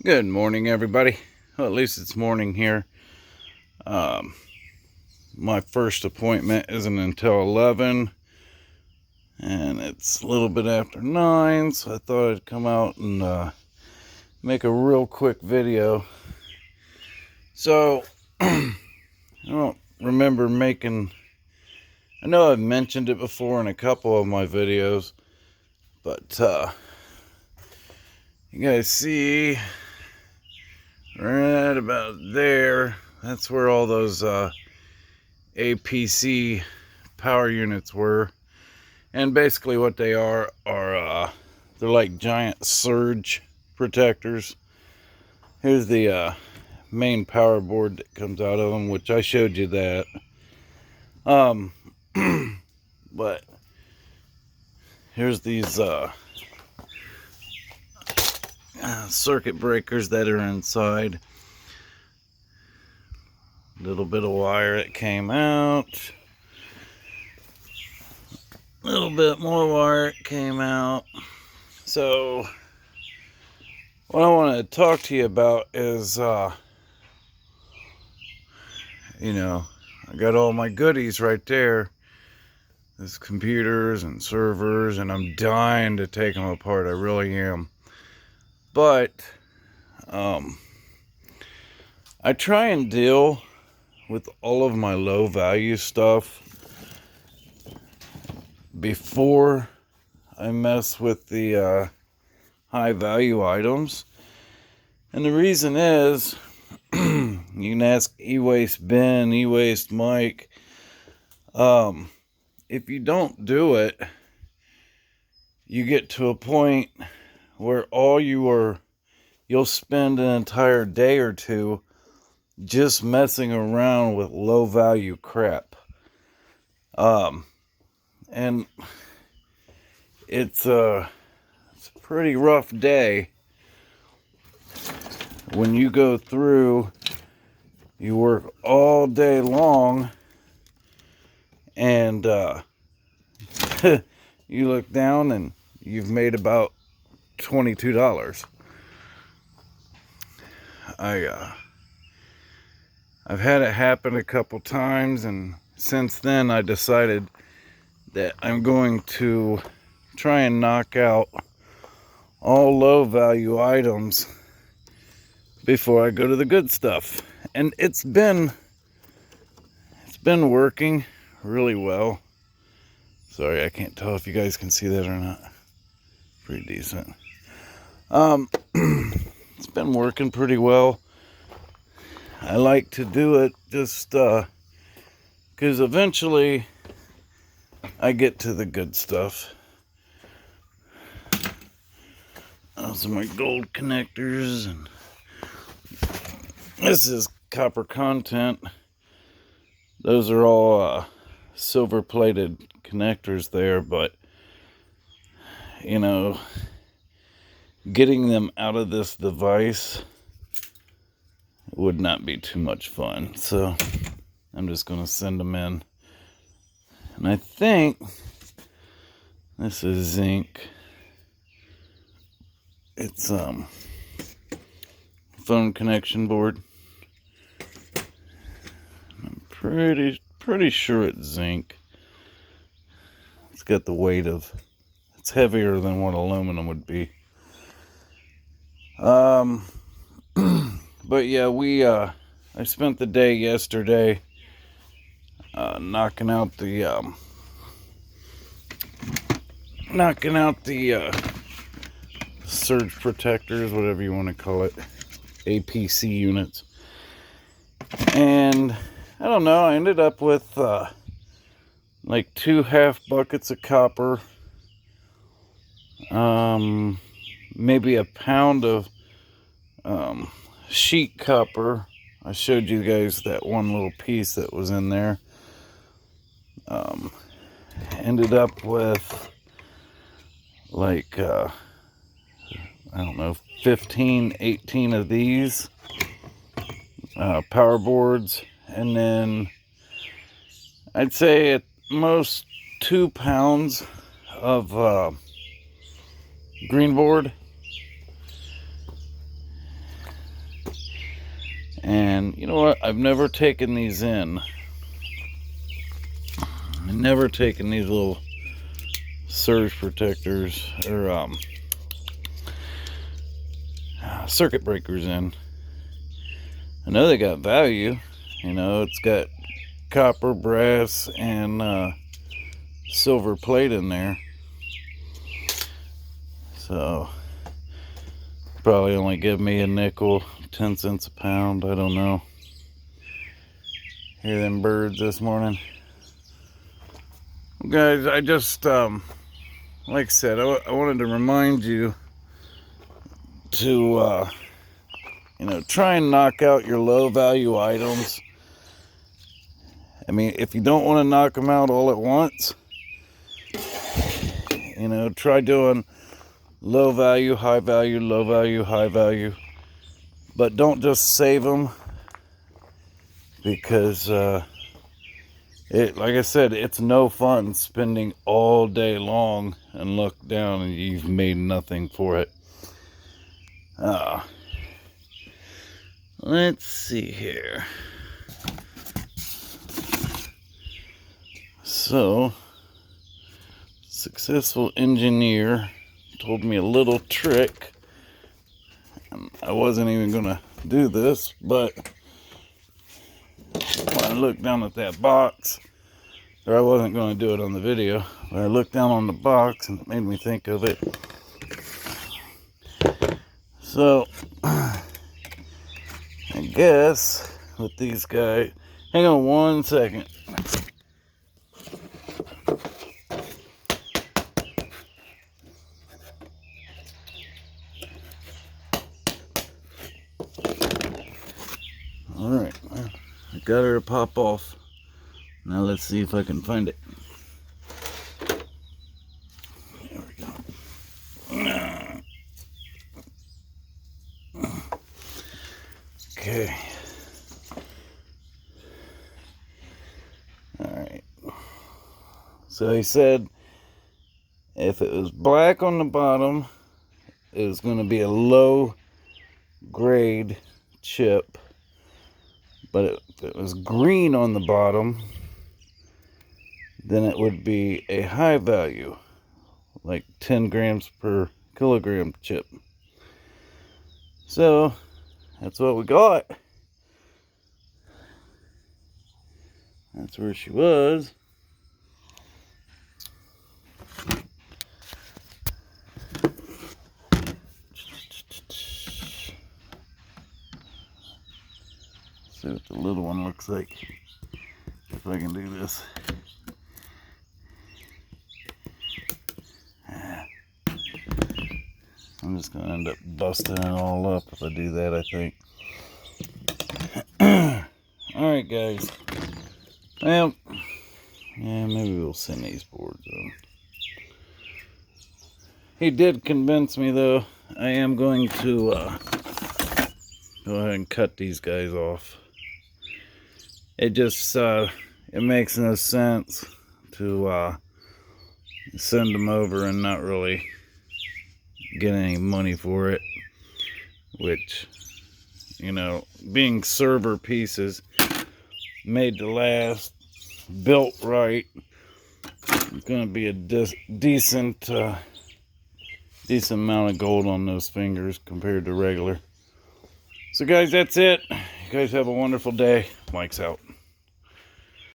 Good morning, everybody. Well, at least it's morning here. Um, my first appointment isn't until 11, and it's a little bit after 9, so I thought I'd come out and make a real quick video. So, I don't remember making... I know I've mentioned it before in a couple of my videos, but you guys see right about there, that's where all those APC power units were. And basically what they are they're like giant surge protectors. Here's the main power board that comes out of them, which I showed you that. But here's these circuit breakers that are inside. A little bit of wire that came out. A little bit more wire came out. So what I want to talk to you about is, I got all my goodies right there. There's computers and servers, and I'm dying to take them apart. I really am. But, I try and deal with all of my low value stuff before I mess with the high value items. And the reason is, you can ask E-Waste Ben, E-Waste Mike, if you don't do it, you get to a point where you'll spend an entire day or two just messing around with low value crap. And it's a pretty rough day when you go through, you work all day long, and you look down and you've made about $22. I've had it happen a couple times, and since then I decided that I'm going to try and knock out all low value items before I go to the good stuff. And it's been working really well. Sorry, I can't tell if you guys can see that or not. Pretty decent. It's been working pretty well. I like to do it just because eventually I get to the good stuff. Those are my gold connectors, and this is copper content. Those are all silver plated connectors there, but getting them out of this device would not be too much fun. So I'm just going to send them in. And I think this is zinc. It's phone connection board. I'm pretty sure it's zinc. It's got the weight of, it's heavier than what aluminum would be. But yeah, I spent the day yesterday knocking out the surge protectors, whatever you want to call it, APC units. And I don't know, I ended up with like 2 half buckets of copper, maybe a pound of sheet copper. I showed you guys that one little piece that was in there. Ended up with like I don't know, 15, 18 of these power boards, and then I'd say at most 2 pounds of green board. And you know what? I've never taken these in. I've never taken these little surge protectors or circuit breakers in. I know they got value. You know, it's got copper, brass, and silver plate in there. So probably only give me a nickel, 10 cents a pound. I don't know. Hear them birds this morning. Guys, I just like I said, I wanted to remind you to you know, try and knock out your low value items. I mean, if you don't want to knock them out all at once, you know, try doing low value, high value, low value, high value. But don't just save them, because like I said, it's no fun spending all day long and look down and you've made nothing for it. Let's see here. So, successful engineer told me a little trick. And I wasn't even gonna do this, but when I looked down at that box, or I wasn't gonna do it on the video, but I looked down on the box and it made me think of it. So, I guess with these guys, hang on one second. Alright, well, I got her to pop off. Now let's see if I can find it. There we go. Okay. Alright. So he said if it was black on the bottom, it was going to be a low grade chip. But if it was green on the bottom, then it would be a high value, like 10 grams per kilogram chip. So that's what we got. That's where she was. See what the little one looks like. If I can do this. I'm just going to end up busting it all up if I do that, I think. Alright, guys. Well, yeah, maybe we'll send these boards on. He did convince me, though. I am going to go ahead and cut these guys off. It just, it makes no sense to send them over and not really get any money for it. Which, you know, being server pieces, made to last, built right, it's going to be a decent amount of gold on those fingers compared to regular. So guys, that's it. You guys have a wonderful day. Mike's out.